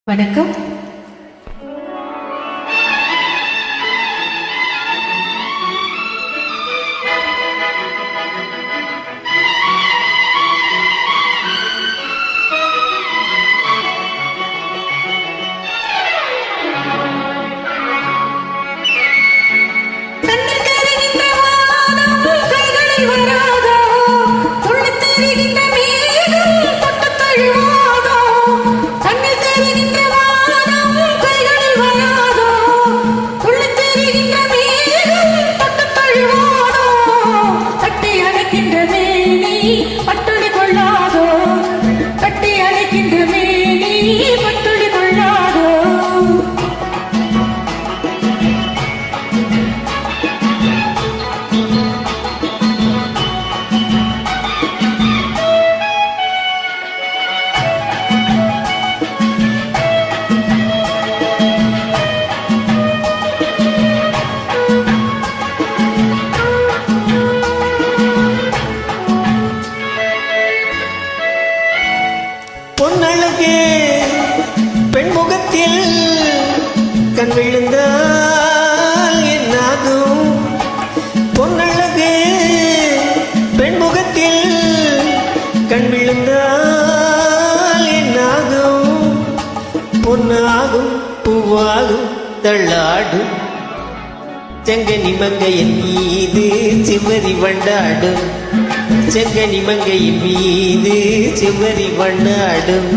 வணக்கம். பொன்னழகே பெண்முகத்தில் கண் விழுந்தால் என்னாகும்? பொன்னழகே பெண்முகத்தில் கண் விழுந்தால் என்னாகும்? பொன்னாகும் பூவாகும் தள்ளாடும் செங்கனி மங்கையின் மீது சிவரி வண்டாடும். செங்கனி மங்கையின் மீது சிவரி வண்டாடும்.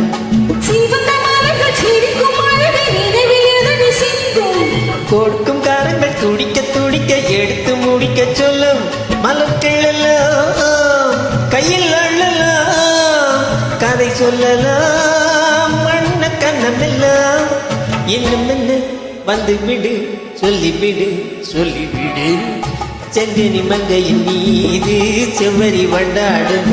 கொடுக்கும் காரங்கள் துடிக்க துடிக்க எடுத்து முடிக்க சொல்லும். மலர்கள் எல்லாம் கையில் அள்ளலாம், கதை சொல்லலாம், மண்ண கண்ணமெல்லாம். இன்னும் என்ன வந்து விடு, சொல்லிவிடு சொல்லிவிடு. செங்கனி மங்கையின் மீது செவ்வரி வண்டாடும்.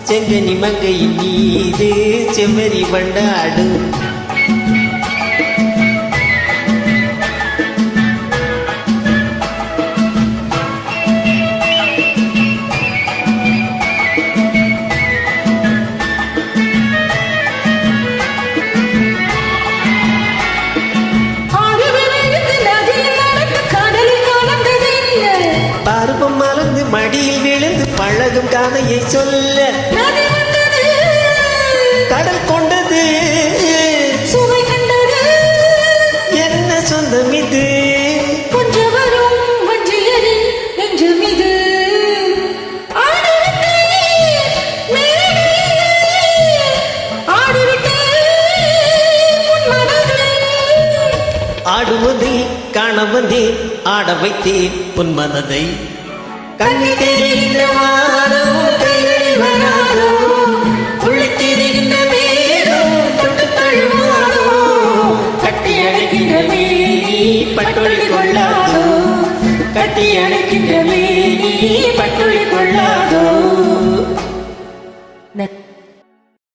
செங்கனி மங்கையின் மீது செவ்வரி வண்டாடும். பருவம் மலர்ந்து மடியில் விழுந்து பழகும் கதையை சொல்ல கடல் கொண்டது சுவை கண்டது என்ன சொந்தம் இது? கொஞ்சம் வரும் வஞ்சியரின் நெஞ்சம் இது. ஆடுவதை காண வந்தே ஆட வைத்தேன் உன் மனதை. கண்ணில் தெரிகின்ற வானம் கைகளில் வராதோ, உள்ளில் தெரிகின்ற மேகம் தொட்டு தழுவாதோ. கட்டி அழைக்கின்ற மேனி பட்டொளி கொள்ளாதோ, கட்டி அழைக்கின்ற மேனி